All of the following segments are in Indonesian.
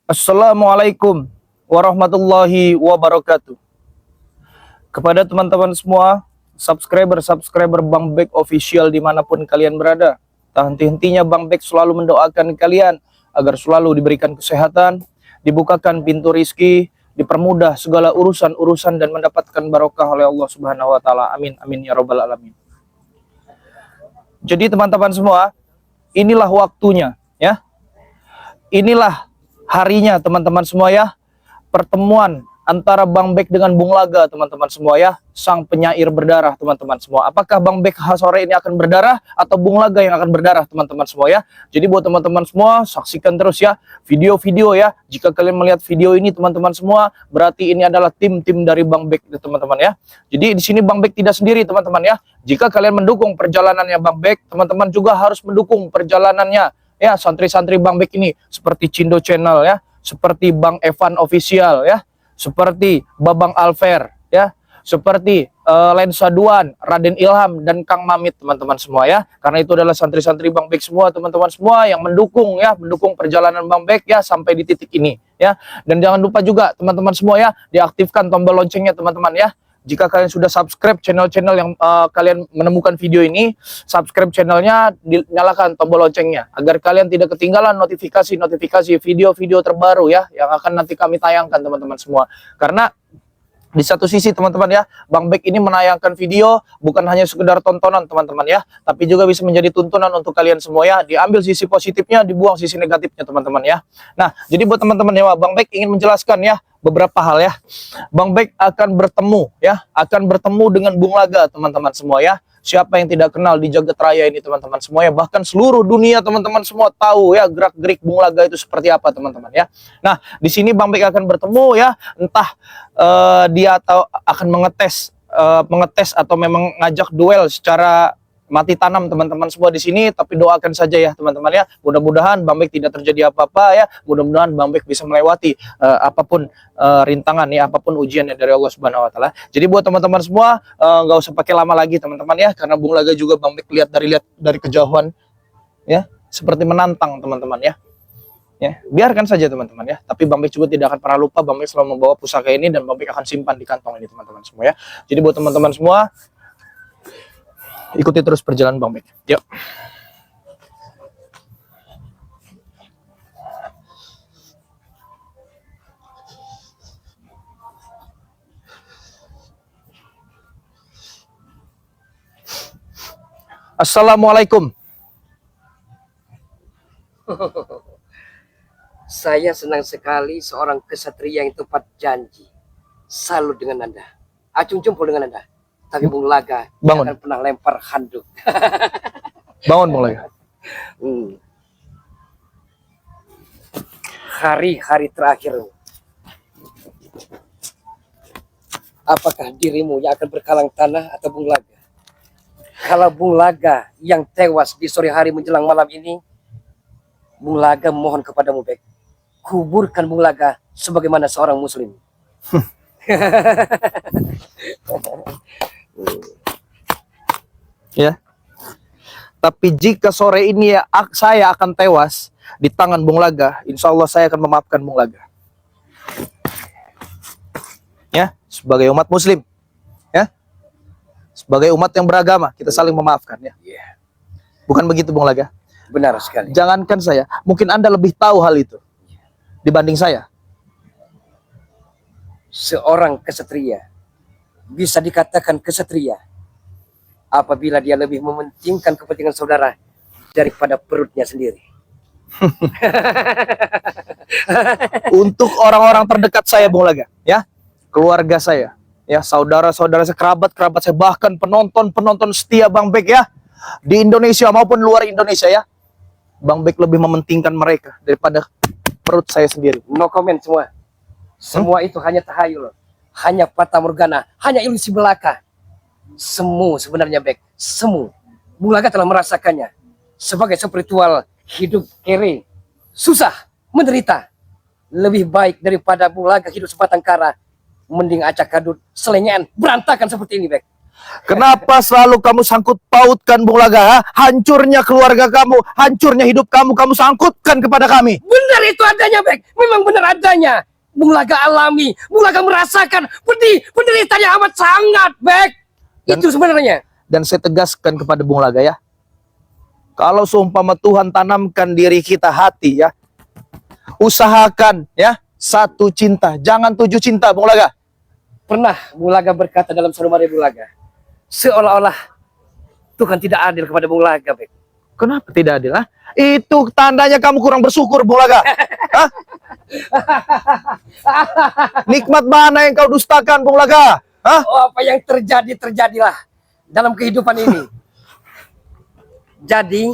Assalamualaikum warahmatullahi wabarakatuh. Kepada teman-teman semua, subscriber Bang Bek Official dimanapun kalian berada, tak henti-hentinya Bang Bek selalu mendoakan kalian agar selalu diberikan kesehatan, dibukakan pintu rizki, dipermudah segala urusan-urusan dan mendapatkan barokah oleh Allah Subhanahu wa taala. Amin amin ya rabbal alamin. Jadi teman-teman semua, inilah waktunya ya. Inilah harinya teman-teman semua ya, pertemuan antara Bang Bek dengan Bung Laga teman-teman semua ya, sang penyair berdarah teman-teman semua. Apakah Bang Bek sore ini akan berdarah atau Bung Laga yang akan berdarah teman-teman semua ya. Jadi buat teman-teman semua, saksikan terus ya video-video ya. Jika kalian melihat video ini teman-teman semua, berarti ini adalah tim-tim dari Bang Bek teman-teman ya. Jadi di sini Bang Bek tidak sendiri teman-teman ya. Jika kalian mendukung perjalanannya Bang Bek, teman-teman juga harus mendukung perjalanannya ya santri-santri Bang Bek ini, seperti Cindo Channel ya, seperti Bang Evan Official ya, seperti Babang Alfer ya, seperti Lensa Duan, Raden Ilham dan Kang Mamit teman-teman semua ya. Karena itu adalah santri-santri Bang Bek semua teman-teman semua yang mendukung ya, mendukung perjalanan Bang Bek ya sampai di titik ini ya. Dan jangan lupa juga teman-teman semua ya, diaktifkan tombol loncengnya teman-teman ya. Jika kalian sudah subscribe channel-channel yang kalian menemukan video ini, subscribe channelnya, nyalakan tombol loncengnya agar kalian tidak ketinggalan notifikasi video-video terbaru ya yang akan nanti kami tayangkan teman-teman semua. Karena di satu sisi teman-teman ya, Bang Bek ini menayangkan video bukan hanya sekedar tontonan teman-teman ya, tapi juga bisa menjadi tuntunan untuk kalian semua ya. Diambil sisi positifnya, dibuang sisi negatifnya teman-teman ya. Nah, jadi buat teman-teman ya, Bang Bek ingin menjelaskan ya beberapa hal ya. Bang Bek akan bertemu ya, akan bertemu dengan Bung Laga teman-teman semua ya. Siapa yang tidak kenal di jagat raya ini teman-teman semua ya, bahkan seluruh dunia teman-teman semua tahu ya gerak-gerik Bung Laga itu seperti apa teman-teman ya. Nah, di sini Bang Bek akan bertemu ya, entah dia atau akan mengetes atau memang ngajak duel secara mati tanam teman-teman semua di sini, tapi doakan saja ya teman-teman ya. Mudah-mudahan Bang Bek tidak terjadi apa-apa ya. Mudah-mudahan Bang Bek bisa melewati apapun rintangan ya, apapun ujiannya dari Allah Subhanahu wa taala. Jadi buat teman-teman semua nggak usah pakai lama lagi teman-teman ya, karena Bung Laga juga Bang Bek lihat dari kejauhan ya, seperti menantang teman-teman ya. Ya, biarkan saja teman-teman ya. Tapi Bang Bek juga tidak akan pernah lupa, Bang Bek selalu membawa pusaka ini dan Bang Bek akan simpan di kantong ini teman-teman semua ya. Jadi buat teman-teman semua, ikuti terus perjalanan Bang Bek. Yuk. Assalamualaikum. Saya senang sekali seorang kesatria yang tepat janji. Salut dengan Anda. Acung jempol dengan Anda. Tapi Bung Laga Bangun. akan pernah lempar handuk. Bangun Bung Laga. Hari-hari terakhir. Apakah dirimu yang akan berkalang tanah atau Bung Laga? Kalau Bung Laga yang tewas di sore hari menjelang malam ini, Bung Laga mohon kepadamu Bek, kuburkan Bung Laga sebagaimana seorang muslim. Ya. Tapi jika sore ini ya saya akan tewas di tangan Bung Laga, insya Allah saya akan memaafkan Bung Laga. Ya, sebagai umat muslim. Ya. Sebagai umat yang beragama, kita saling memaafkan ya. Yeah. Bukan begitu Bung Laga? Benar sekali. Jangankan saya, mungkin Anda lebih tahu hal itu dibanding saya. Seorang kesatria bisa dikatakan kesatria apabila dia lebih mementingkan kepentingan saudara daripada perutnya sendiri. Untuk orang-orang terdekat saya Bung Laga, ya, keluarga saya, ya, saudara-saudara saya, kerabat-kerabat saya, bahkan penonton-penonton setia Bang Bek ya, di Indonesia maupun luar Indonesia ya, Bang Bek lebih mementingkan mereka daripada perut saya sendiri. No comment semua. Semua itu hanya tahayul, hanya fata morgana, hanya ilusi belaka. Semu sebenarnya Bek, semu. Bung Laga telah merasakannya sebagai spiritual hidup kere, susah, menderita. Lebih baik daripada Bung Laga hidup sebatang kara, mending acak kadut, selengean, berantakan seperti ini Bek. Kenapa selalu kamu sangkut pautkan Bung Laga? Ha? Hancurnya keluarga kamu, hancurnya hidup kamu, kamu sangkutkan kepada kami. Benar itu adanya, Bek. Memang benar adanya. Bung Laga alami, Bung Laga merasakan penderitaannya amat sangat, Bek. Itu sebenarnya. Dan saya tegaskan kepada Bung Laga ya. Kalau seumpama Tuhan tanamkan diri kita hati ya. Usahakan ya, satu cinta, jangan 7 cinta Bung Laga. Pernah Bung Laga berkata dalam Sarumari Bung Laga, seolah-olah Tuhan tidak adil kepada Bung Laga, Bek. Kenapa tidak adil? Ha? Itu tandanya kamu kurang bersyukur Bung Laga. Hah? Nikmat mana yang kau dustakan Bung Laga? Hah? Oh, apa yang terjadi, terjadilah dalam kehidupan ini. Jadi,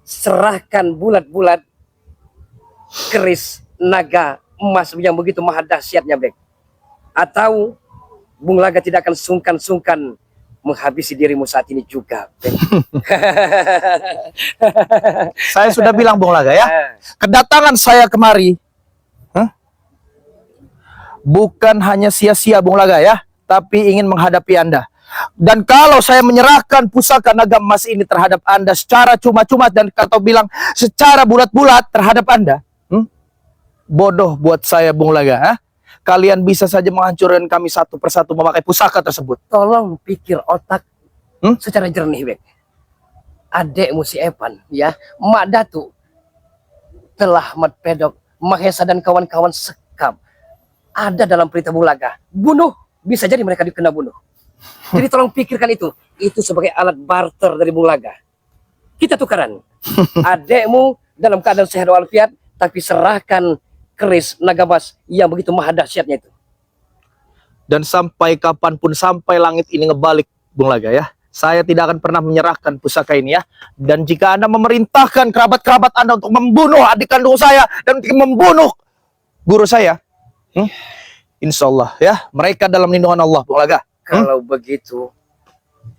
serahkan bulat-bulat keris naga emas yang begitu maha dahsyatnya, Bek. Atau Bung Laga tidak akan sungkan-sungkan menghabisi dirimu saat ini juga, Bek. Saya sudah bilang Bung Laga ya. Kedatangan saya kemari bukan hanya sia-sia Bung Laga ya, tapi ingin menghadapi Anda. Dan kalau saya menyerahkan pusaka naga emas ini terhadap Anda secara cuma-cuma dan kata bilang secara bulat-bulat terhadap Anda, bodoh buat saya Bung Laga. Ha? Kalian bisa saja menghancurkan kami satu persatu memakai pusaka tersebut. Tolong pikir otak secara jernih, Bek. Adekmu si Evan, ya, Mak Datu, telah Mat Pedok, Mahesa dan kawan-kawan sekap ada dalam perintah Bung Laga. Bunuh, bisa jadi mereka dikena bunuh. Jadi tolong pikirkan itu. Itu sebagai alat barter dari Bung Laga. Kita tukaran. Adekmu dalam keadaan sehat walafiat, tapi serahkan keris naga emas yang begitu maha dahsyatnya itu. Dan sampai kapanpun, sampai langit ini ngebalik Bung Laga ya, saya tidak akan pernah menyerahkan pusaka ini ya. Dan jika Anda memerintahkan kerabat-kerabat Anda untuk membunuh adik kandung saya dan untuk membunuh guru saya, insya Allah ya, mereka dalam lindungan Allah Bung Laga. Kalau begitu,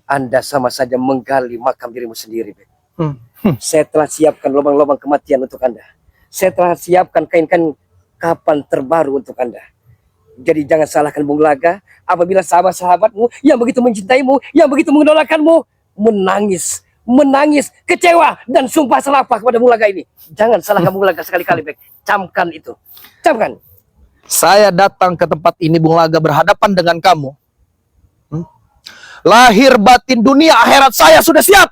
Anda sama saja menggali makam dirimu sendiri, Bek. Saya telah siapkan lubang-lubang kematian untuk Anda. Saya telah siapkan kain-kain kapan terbaru untuk Anda. Jadi jangan salahkan Bung Laga apabila sahabat-sahabatmu yang begitu mencintaimu, yang begitu mengidolakanmu, menangis, kecewa, dan sumpah serapah kepada Bung Laga ini. Jangan salahkan Bung Laga sekali-kali, Bek. Camkan itu. Camkan. Saya datang ke tempat ini Bung Laga berhadapan dengan kamu. Lahir batin dunia akhirat saya sudah siap.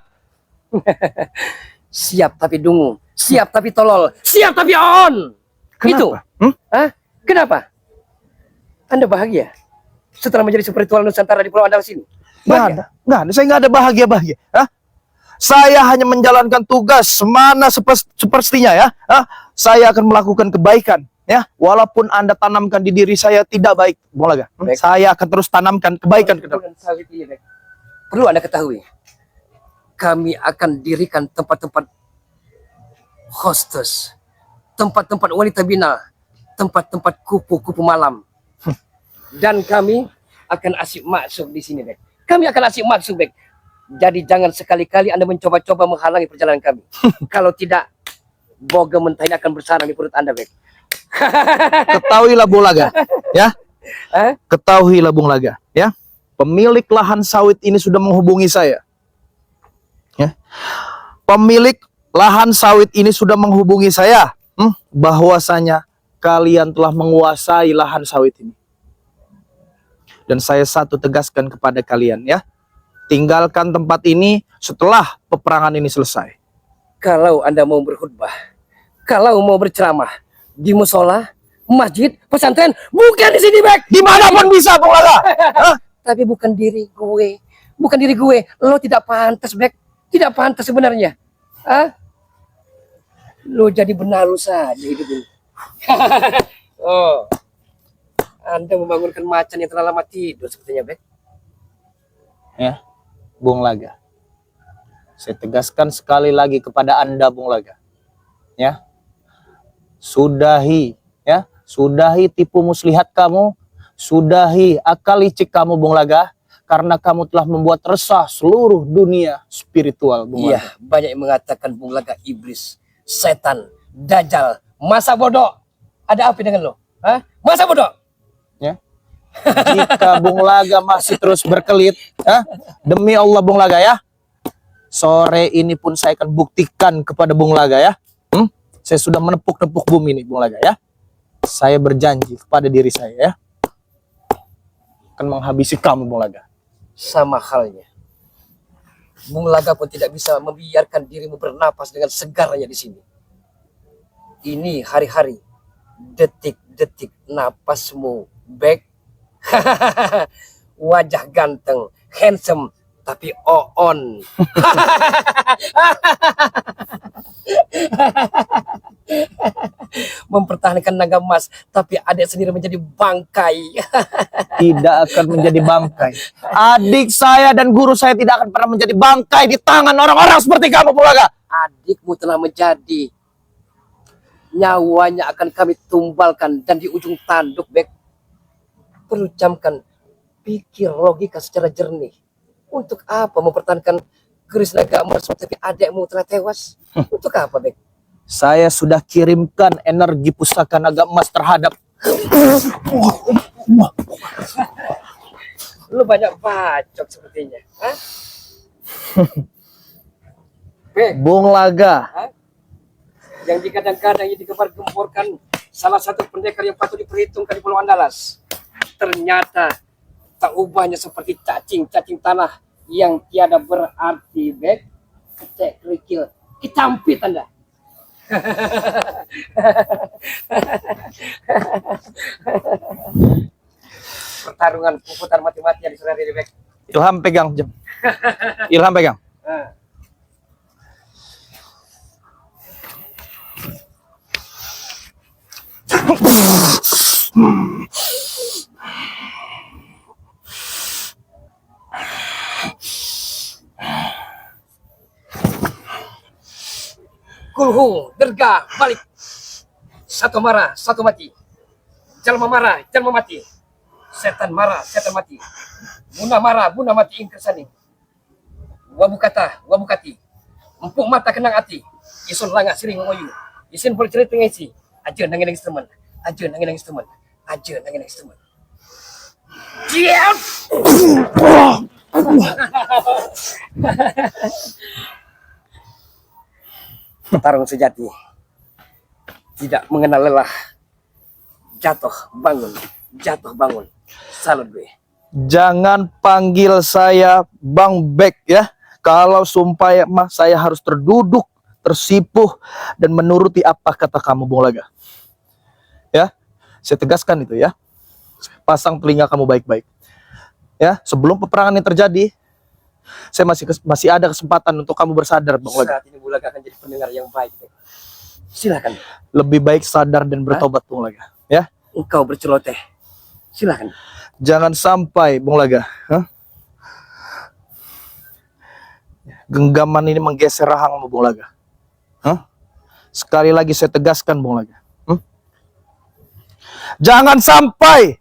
Siap tapi dungu, siap tapi tolol, siap tapi on. Kenapa? Itu. Kenapa? Anda bahagia setelah menjadi spiritual Nusantara di Pulau Anda sini? Nggak ada. Saya nggak ada bahagia-bahagia. Saya hanya menjalankan tugas mana sepertinya ya. Saya akan melakukan kebaikan. Ya, walaupun Anda tanamkan di diri saya tidak baik, Bung Laga. Saya akan terus tanamkan kebaikan ke dalam. Perlu Anda ketahui, kami akan dirikan tempat-tempat hostess, tempat-tempat wanita bina, tempat-tempat kupu-kupu malam. Dan kami akan asik masuk di sini, Bek. Kami akan asik masuk, Bek. Jadi jangan sekali-kali Anda mencoba-coba menghalangi perjalanan kami. Kalau tidak, boga mentah ini akan bersarang di perut Anda, Bek. Ketahuilah Bung Laga, ya. Ketahuilah Bung Laga, ya. Pemilik lahan sawit ini sudah menghubungi saya. Ya. Pemilik lahan sawit ini sudah menghubungi saya, bahwasanya kalian telah menguasai lahan sawit ini. Dan saya satu tegaskan kepada kalian ya, tinggalkan tempat ini setelah peperangan ini selesai. Kalau Anda mau berkhutbah, kalau mau berceramah di musola, masjid, pesantren, bukan di sini, Bek. Dimanapun bisa, Bung Laga. Tapi bukan diri gue, bukan diri gue. Lo tidak pantas, Bek. Tidak pantas sebenarnya. Lo jadi benalu saja hidup ini. Oh, Anda membangunkan macan yang telah lama tidur sepertinya, Bek. Ya, Bung Laga. Saya tegaskan sekali lagi kepada Anda, Bung Laga. Ya. Sudahi tipu muslihat kamu, sudahi akal licik kamu Bung Laga, karena kamu telah membuat resah seluruh dunia spiritual Bung Laga. Iya, banyak yang mengatakan Bung Laga iblis, setan, dajjal, masa bodoh. Ada apa dengan lo? Masa bodoh? Ya. Jika Bung Laga masih terus berkelit, demi Allah Bung Laga ya, sore ini pun saya akan buktikan kepada Bung Laga ya. Saya sudah menepuk-nepuk bumi ini Bung Laga ya. Saya berjanji kepada diri saya ya, akan menghabisi kamu Bung Laga. Sama halnya, Bung Laga pun tidak bisa membiarkan dirimu bernapas dengan segarnya di sini. Ini hari-hari, detik-detik napasmu, Bek. Wajah ganteng, handsome, tapi on. Mempertahankan naga emas, tapi adik sendiri menjadi bangkai. Tidak akan menjadi bangkai. Adik saya dan guru saya tidak akan pernah menjadi bangkai di tangan orang-orang seperti kamu Bung Laga. Adikmu telah menjadi. Nyawanya akan kami tumbalkan, dan di ujung tanduk, Bek, perlu camkan, pikir logika secara jernih. Untuk apa mempertahankan keris naga emas tapi adikmu telah tewas? Untuk apa, Bek? Saya sudah kirimkan energi pusaka naga emas terhadap. Lu banyak bacot sepertinya. Hah? Bek, Bung Laga. yang digadang-gadang ini digembar-gemborkan salah satu pendekar yang patut diperhitungkan di Pulau Andalas. Ternyata tak ubahnya seperti cacing tanah yang tiada berarti, Bek. Kecek kerikil, kecampit Anda. Pertarungan puputan mati-matian di sore hari, Bek. Ilham pegang jam. Ilham pegang. Kulhu, derga, balik. Satu marah, satu mati. Jalma marah, jalma mati. Setan marah, setan mati. Buna marah, buna mati ingkersani. Wabukata, wabukati. Empuk mata kenang hati. Isun langak sering ngoyu. Isin boleh cerita ngisi. Aja nangin teman. Aja nangin teman. Aja nangin teman. Diam. Tarung sejati tidak mengenal lelah. Jatuh bangun, jatuh bangun. Salut gue. Jangan panggil saya Bang Bek ya. Kalau sumpah mah saya harus terduduk, tersipuh, dan menuruti apa kata kamu Bung Laga. Ya, saya tegaskan itu ya. Pasang telinga kamu baik-baik. Ya, sebelum peperangan ini terjadi, saya masih ada kesempatan untuk kamu bersadar Bung Laga. Saat ini Bung Laga akan jadi pendengar yang baik. Silakan. Lebih baik sadar dan bertobat Bung Laga. Ya. Engkau berceloteh. Silakan. Jangan sampai Bung Laga, genggaman ini menggeser rahangmu Bung Laga. Sekali lagi saya tegaskan Bung Laga. Jangan sampai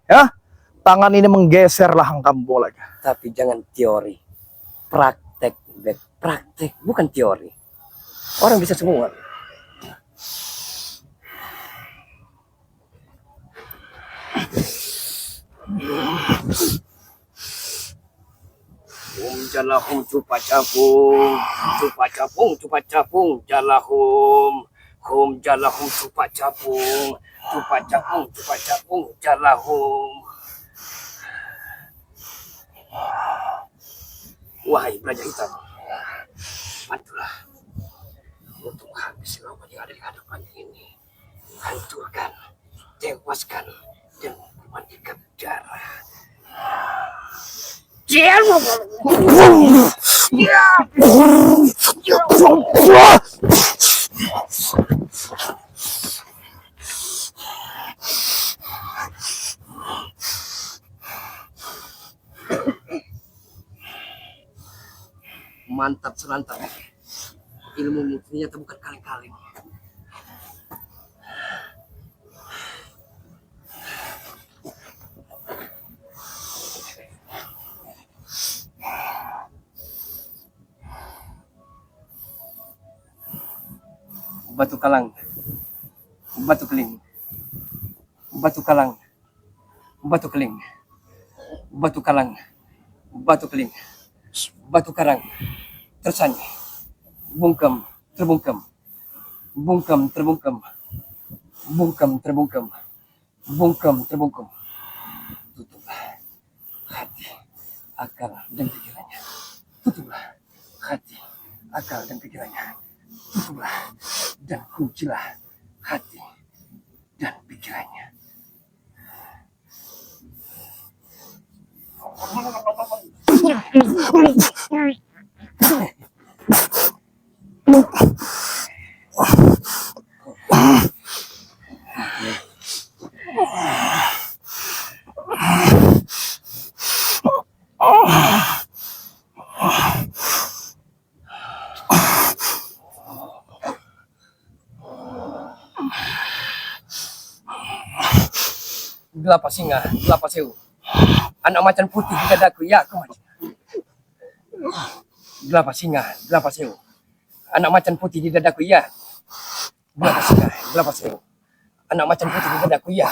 tangan ini menggeser rahang kamu Bung Laga. Tapi jangan teori. Praktek, Bek. Praktek, bukan teori. Orang bisa semua. Jalahum cupa capung, jalahum, jalahum cupa capung, jalahum. Wahai Praja Hitam, bantulah untuk menghabisi lawan yang ada di hadapan ini. Hancurkan, tewaskan, dan mandikan darah. Mantap selantang. Ilmu ternyata bukan kaleng-kaleng. Batu kalang, batu keling, batu kalang, batu keling, batu kalang, batu keling, batu karang, tersanyi, bungkam, terbungkam, bungkam, terbungkam, bungkam, terbungkam, bungkam, terbungkam. Tutuplah hati, akal, dan pikirannya. Tutuplah hati, akal, dan pikirannya. Tutuplah dan kuncilah hati dan pikirannya. Gelapa singa, gelapa sewu. Anak macan putih di dadaku, ya aku mati. Gelapa singa, gelapa sewu. Anak macan putih di dadaku, ya. Gelapa singa, gelapa sewu. Anak macan putih di dadaku, ya.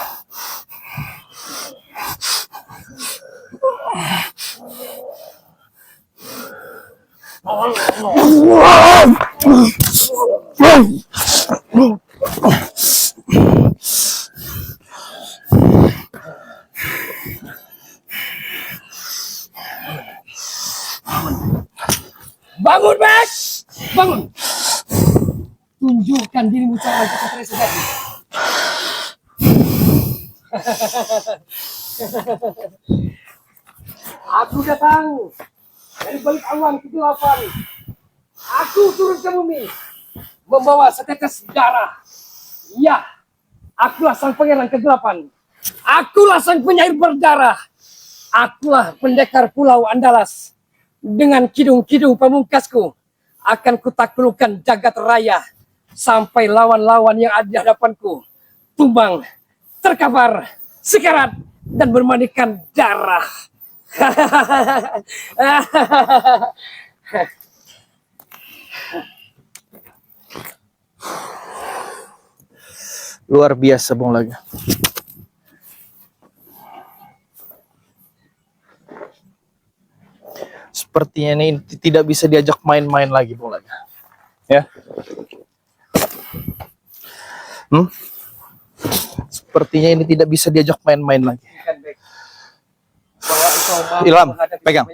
Bangun, Bek! Bangun! Tunjukkan dirimu calon kesatria sejati. Aku datang dari balik awan kegelapan. Aku turun ke bumi membawa setetes darah. Ya, akulah sang pangeran kegelapan. Akulah sang penyair berdarah. Akulah pendekar pulau Andalas. Dengan kidung-kidung pamungkasku akan kutaklukkan jagat raya sampai lawan-lawan yang ada di hadapanku tumbang, terkapar, sekarat, dan bermandikan darah. Luar biasa Bung Laga. Sepertinya ini tidak bisa diajak main-main lagi Bung Laga. Ya. Sepertinya ini tidak bisa diajak main-main lagi. Ilham, pegang.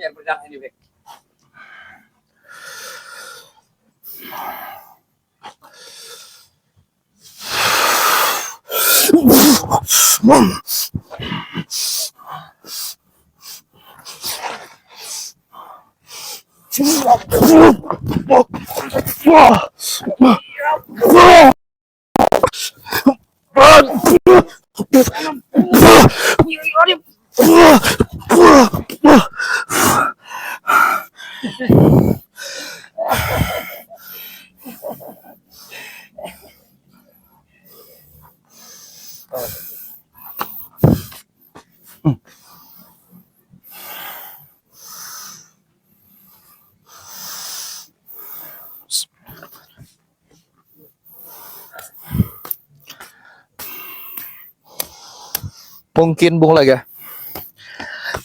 Mungkin Bung Laga,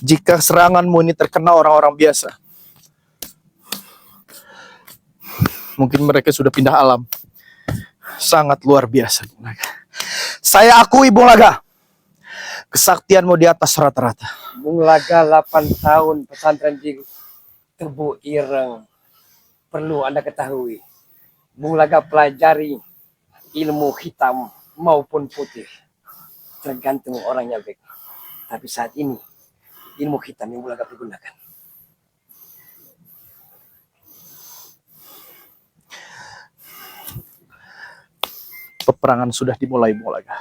jika seranganmu ini terkena orang-orang biasa, mungkin mereka sudah pindah alam. Sangat luar biasa Bung Laga. Saya akui Bung Laga, kesaktianmu di atas rata-rata. Bung Laga 8 tahun pesantren di Tebu Ireng. Perlu Anda ketahui, Bung Laga pelajari ilmu hitam maupun putih. Tergantung orangnya, Bek. Tapi saat ini, ilmu hitam yang Bung Laga pergunakan. Peperangan sudah dimulai Bung Laga.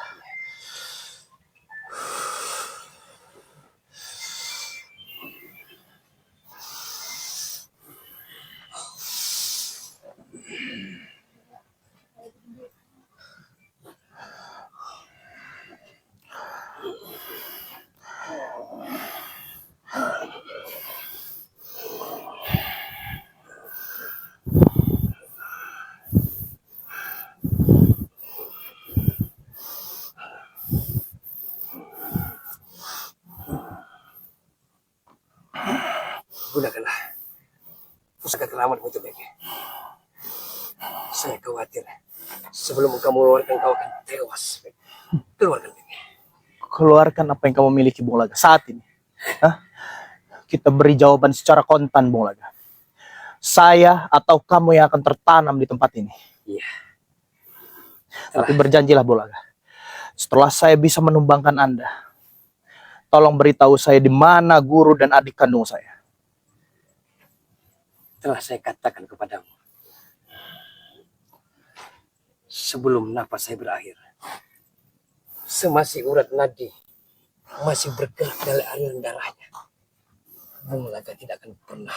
Gunakanlah pusaka keramatmu itu, Bek. Saya khawatir sebelum kamu mengeluarkan kau akan tewas, Bek. Keluarkan, Bek. Keluarkan apa yang kamu miliki, Bung Laga, saat ini. Hah? Kita beri jawaban secara kontan, Bung Laga. Saya atau kamu yang akan tertanam di tempat ini. Iya. Tapi berjanjilah, Bung Laga. Setelah saya bisa menumbangkan Anda, tolong beritahu saya di mana guru dan adik kandung saya. Telah saya katakan kepadamu. Sebelum nafas saya berakhir. Semasih urat nadi masih bergerak dari aliran darahnya. Bung Laga tidak akan pernah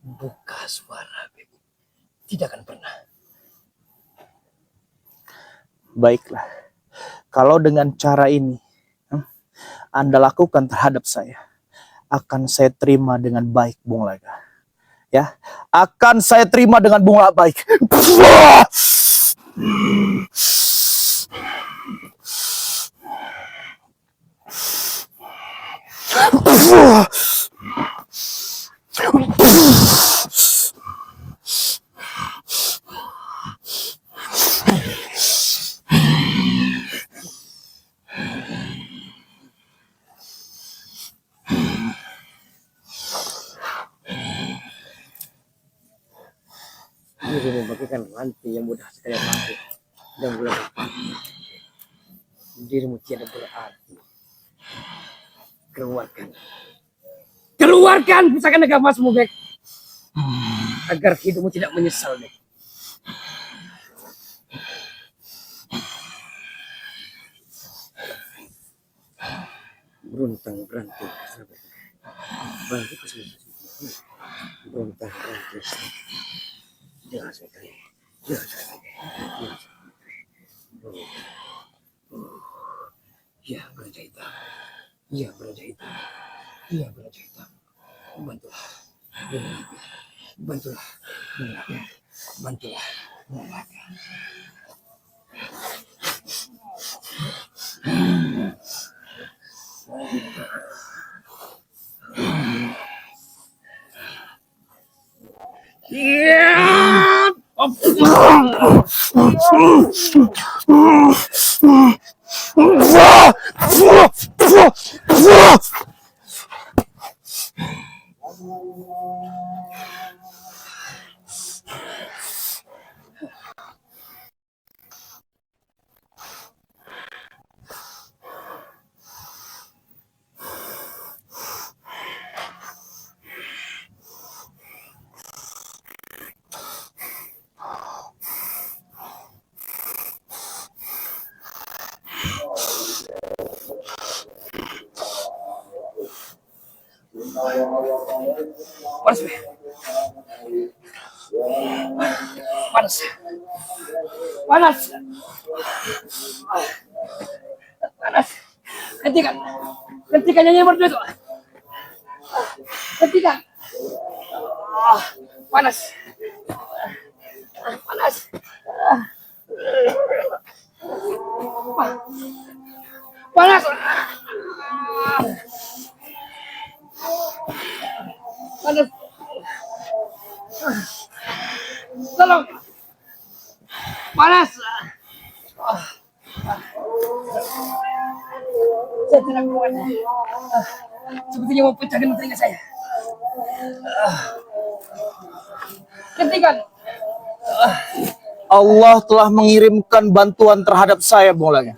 buka suara, Bek. Tidak akan pernah. Baiklah. Kalau dengan cara ini Anda lakukan terhadap saya, akan saya terima dengan baik, Bung Laga. Ya, akan saya terima dengan bunga baik. Dirimu bagaikan rantai yang mudah sekali mati dan mudah berpati. Dirimu tiada berarti. Keluarkan. Keluarkan pusaka naga emasmu, Bek. Agar hidupmu tidak menyesal, Bek. Beruntang berantai, sahabat. Bangkit ke sini. Beruntang berantai. Jangan sekali. Jangan sekali. Ya, beraja hitam. Ya, beraja hitam. Ya, beraja hitam. Bantulah. Bantulah. Bantulah. Bantulah. Panas, Bek. Panas. Panas. Panas. Hentikan. Hentikan nyanyi merdu itu. Hentikan. Panas. Panas. Panas. Panas. Tolong. Panas. Saya tidak kuat. Sepertinya mau pecah dengan telinga saya. Hentikan. Allah telah mengirimkan bantuan terhadap saya, Bung Laga.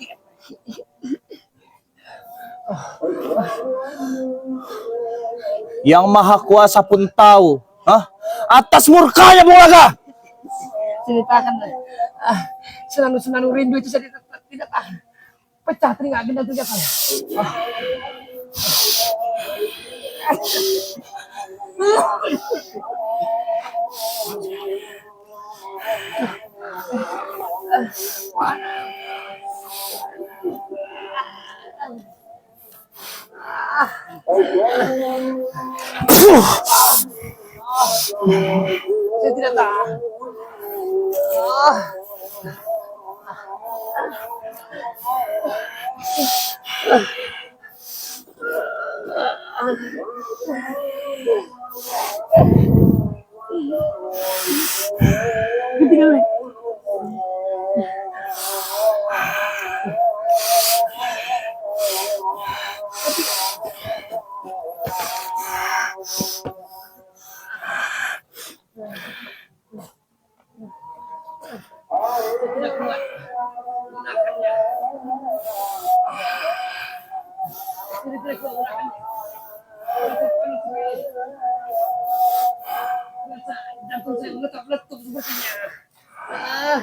Yang Maha Kuasa pun tahu, atas murkanya, Bung Laga. Ceritakan. Senang rindu itu saya tidak tahan. Pecah telinga agenda telinga saya. Saya tidak tahan. Jantung saya meletup-letup sepertinya. Ah.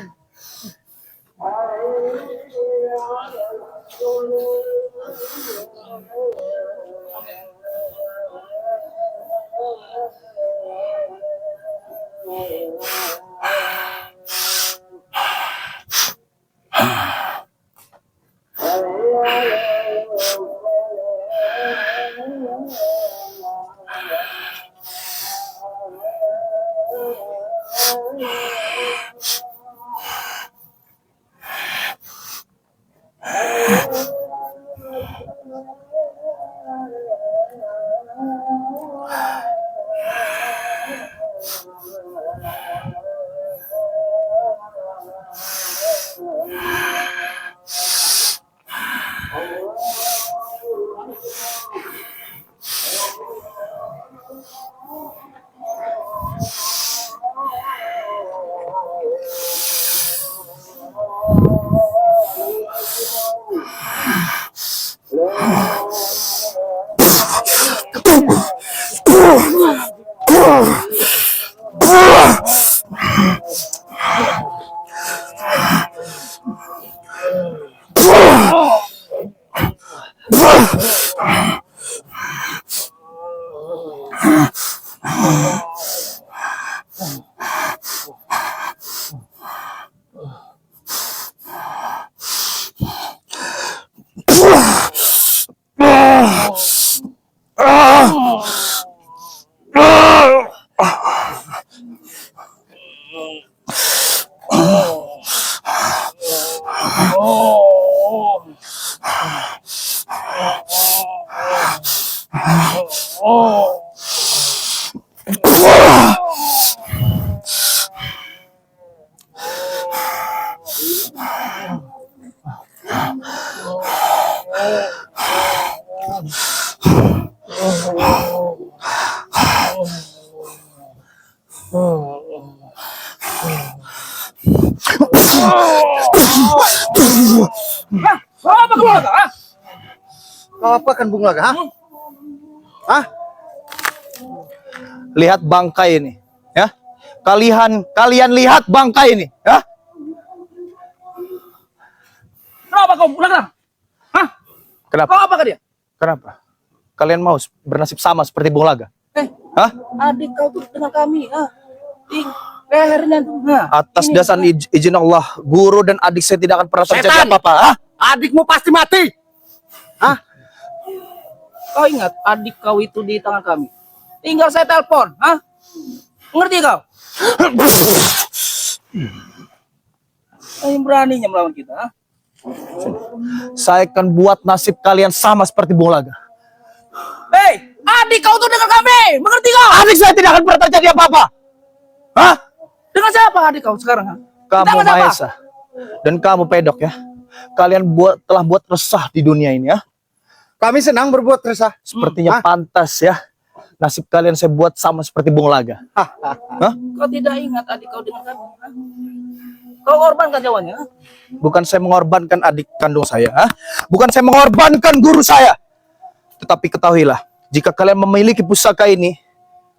Apa kamu lakukan? Kau apakan Bung Laga? Hah? Hah? Lihat bangkai ini, ya. Kalian lihat bangkai ini, ya. Kenapa kau lakukan? Hah? Kenapa? Kau apakah dia? Kenapa? Kalian mau bernasib sama seperti Bung Laga? Hah? Adik kau tuh dengan kami. Di lehernya tuh. Atas Ini. dasar izin Allah, guru dan adik saya tidak akan pernah terjadi Setan! apa-apa. Hah? Adikmu pasti mati. Hah? Kau ingat adik kau itu di tangan kami. Tinggal saya telepon. Ngerti kau? Yang beraninya melawan kita. Saya akan buat nasib kalian sama seperti Bung Laga. Hei, adik kau tuh dengan kami. Mengerti kau? Adik saya tidak akan pernah terjadi apa-apa. Hah? Dengan siapa adik kau sekarang? Kamu Dengan siapa? Maesa dan kamu Pedok, ya. Kalian telah buat resah di dunia ini, ya. Kami senang berbuat resah. Sepertinya pantas, ya. Nasib kalian saya buat sama seperti Bung Laga. Hah? Kau tidak ingat adik kau dengan kami? Kau korbankan jawanya. Bukan saya mengorbankan adik kandung saya, hah? Bukan saya mengorbankan guru saya. Tetapi ketahuilah, jika kalian memiliki pusaka ini,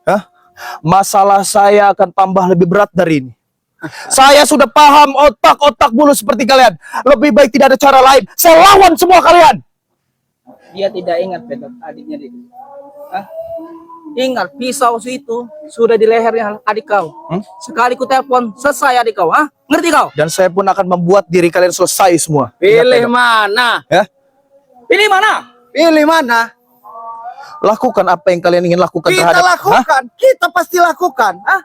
hah? Masalah saya akan tambah lebih berat dari ini. Saya sudah paham otak-otak bulu seperti kalian. Lebih baik tidak ada cara lain. Saya lawan semua kalian. Dia tidak ingat Pedok, adiknya itu. Ingat pisau itu sudah di lehernya adik kau. Sekali ku telepon selesai adik kau. Ngerti kau? Dan saya pun akan membuat diri kalian selesai semua. Pilih Ingat, Pedok. mana? Ya? Pilih mana? Pilih mana? Lakukan apa yang kalian ingin lakukan Kita terhadap. lakukan. Kita pasti lakukan. Hah?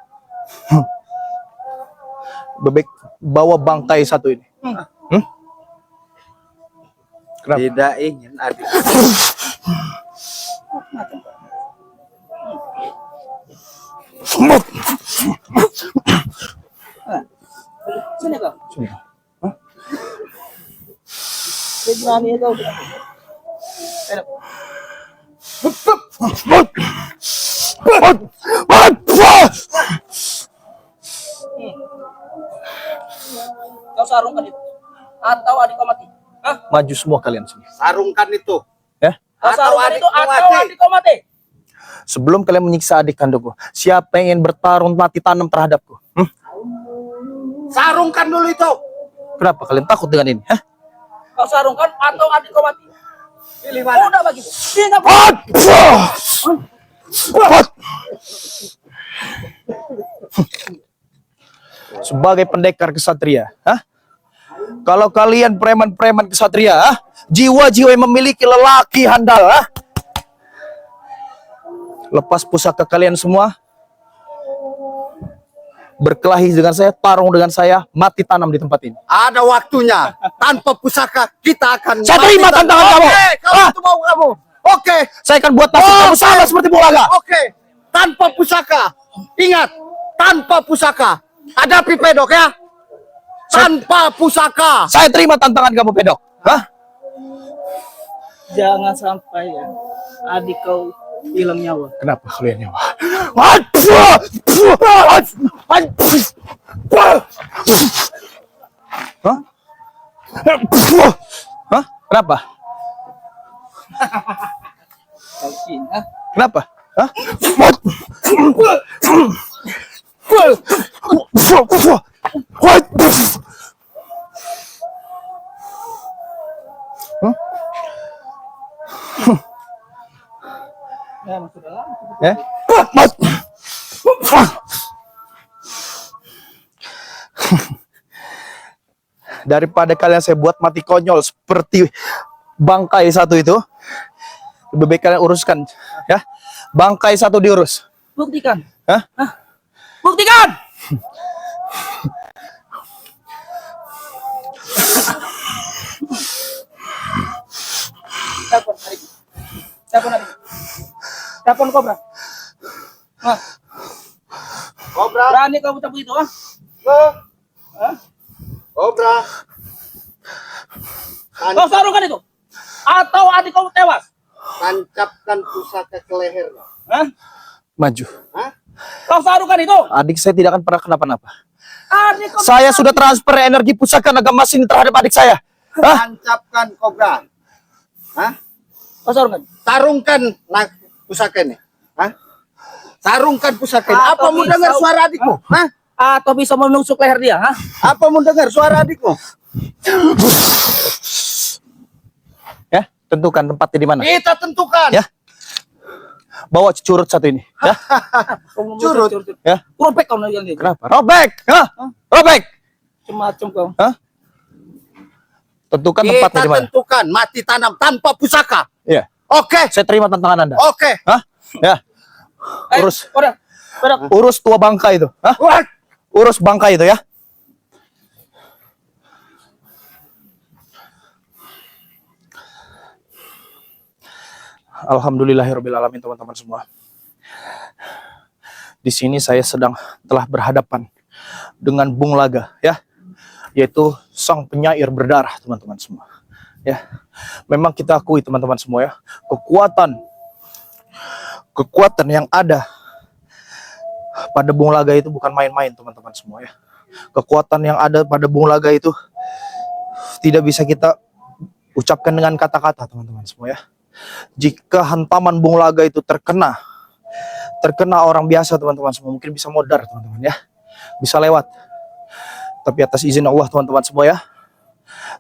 Bebek bawa bangkai satu ini. Kenapa? Tidak ingin adik. Sini kau. Sini. Dia berani kau. Pedok. Kau sarungkan itu. Atau adik kau mati. Maju semua kalian sini. Sarungkan itu. Ya. Kau sarungkan itu atau mati. adik kau mati. Sebelum kalian menyiksa adik kandungku, siapa yang ingin bertarung mati tanam terhadapku? Sarungkan dulu itu. Kenapa kalian takut dengan ini? Hah? Kau sarungkan atau adik kau mati. Pilih mana? Udah begitu. Tinggal Sebagai pendekar kesatria, hah? Kalau kalian preman-preman kesatria, hah? Jiwa-jiwa yang memiliki lelaki handal, hah? Lepas pusaka kalian semua, berkelahi dengan saya, tarung dengan saya, mati tanam di tempat ini. Ada waktunya. Tanpa pusaka kita akan. Saya terima tantangan kamu. Oke, kalau Ah. itu mau kamu. Oke, Saya akan buat nasib kamu sama seperti Bulaga. oke. Tanpa pusaka. Ingat, tanpa pusaka. Hadapi pedok ya. Tanpa pusaka. Saya terima tantangan kamu, pedok. Hah? Jangan sampai ya adik kau hilang nyawa. Kenapa kalian nyawa? Hah? Hah? Kenapa? Kenapa? Hah? Ya, masuk dalam. Ya? Daripada kalian saya buat mati konyol seperti bangkai satu itu, lebih baik kalian uruskan, ya. Bangkai satu diurus. Buktikan. Hah? Buktikan. Telepon adik. Telepon adik. Telepon Kobra. Nah, Kobra, berani kau buta begitu, ah? Kobra. Kau sarungkan itu. Atau adik kau tewas. Tancapkan pusaka ke lehernya. Hah? Maju. Hah? Kau sarungkan itu. Adik saya tidak akan pernah kenapa-napa. Adik kau. Saya sudah transfer energi pusaka naga emas ini terhadap adik saya. Hah? Tancapkan kobra. Hah? Kau sarungkan. Tarungkan pusaka ini. Hah? Tarungkan pusaka ini. Ah, Apa mau bisa. dengar suara adikmu? Hah? Atau bisa menusuk leher dia, hah? Apa mau dengar suara adikmu? Ya, tentukan tempatnya di mana. Kita tentukan. Ya. Bawa curut satu ini, ya. Curut. Ya. Robek kau yang dia. Kenapa? Robek, hah? Robek. Macam kau. Tentukan Kita tempatnya di mana. tentukan mati tanam tanpa pusaka. Iya. Oke. Saya terima tantangan Anda. Oke. Hah? Ya. Urus. Kodok. Kodok. Urus tua bangkai itu. Hah? Wah. Urus bangkai itu ya. Alhamdulillahirobbilalamin teman-teman semua. Di sini saya telah berhadapan dengan Bung Laga ya, yaitu sang penyair berdarah teman-teman semua. Ya, memang kita akui teman-teman semua ya, kekuatan yang ada pada Bung Laga itu bukan main-main teman-teman semua ya. Kekuatan yang ada pada Bung Laga itu tidak bisa kita ucapkan dengan kata-kata teman-teman semua ya. Jika hantaman Bung Laga itu terkena orang biasa teman-teman semua, mungkin bisa modar teman-teman ya, bisa lewat. Tapi atas izin Allah teman-teman semua ya,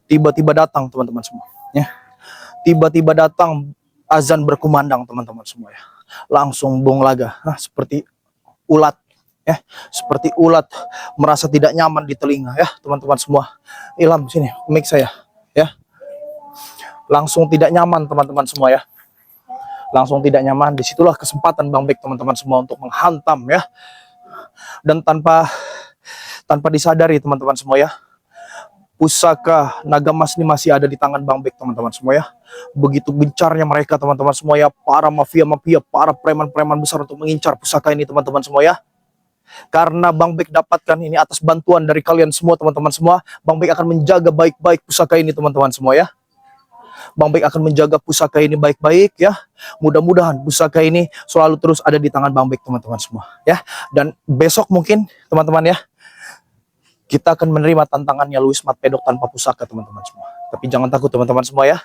tiba-tiba datang teman-teman semua ya, tiba-tiba datang azan berkumandang teman-teman semua ya, langsung Bung Laga seperti ulat ya, seperti ulat merasa tidak nyaman di telinga ya teman-teman semua. Ilham sini mic saya ya, langsung tidak nyaman teman-teman semua ya, langsung tidak nyaman. Disitulah kesempatan Bang Bek teman-teman semua untuk menghantam ya, dan tanpa disadari teman-teman semua ya, pusaka naga emas ini masih ada di tangan Bang Bek teman-teman semua ya. Begitu gencarnya mereka teman-teman semua ya, para mafia-mafia, para preman-preman besar untuk mengincar pusaka ini teman-teman semua ya. Karena Bang Bek dapatkan ini atas bantuan dari kalian semua teman-teman semua, Bang Bek akan menjaga baik-baik pusaka ini teman-teman semua ya. Bang Bek akan menjaga pusaka ini baik-baik ya. Mudah-mudahan pusaka ini selalu terus ada di tangan Bang Bek teman-teman semua ya. Dan besok mungkin teman-teman ya, kita akan menerima tantangannya Luis Mat Pedok tanpa pusaka teman-teman semua. Tapi jangan takut teman-teman semua ya.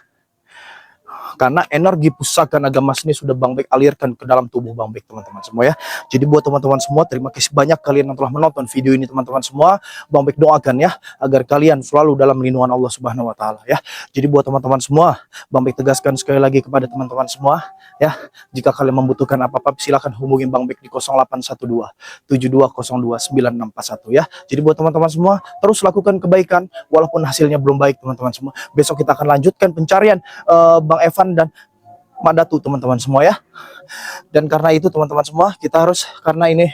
Karena energi pusaka naga emas ini sudah Bang Bek alirkan ke dalam tubuh Bang Bek, teman-teman semua ya. Jadi buat teman-teman semua, terima kasih banyak kalian yang telah menonton video ini, teman-teman semua. Bang Bek doakan ya agar kalian selalu dalam lindungan Allah Subhanahu wa taala ya. Jadi buat teman-teman semua, Bang Bek tegaskan sekali lagi kepada teman-teman semua ya, jika kalian membutuhkan apa-apa silakan hubungi Bang Bek di 0812 7202 9641 ya. Jadi buat teman-teman semua, terus lakukan kebaikan walaupun hasilnya belum baik, teman-teman semua. Besok kita akan lanjutkan pencarian Bang Evan dan Mak Datu, teman-teman semua ya. Dan karena itu teman-teman semua, kita harus, karena ini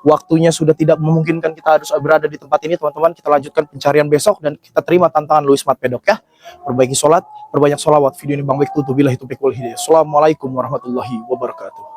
waktunya sudah tidak memungkinkan kita harus berada di tempat ini, teman-teman, kita lanjutkan pencarian besok dan kita terima tantangan Luis Mat Pedok ya. Perbaiki sholat, perbanyak sholawat. Video ini Bang Bek tutup, billahi taufiq wal hidayah. Assalamualaikum warahmatullahi wabarakatuh.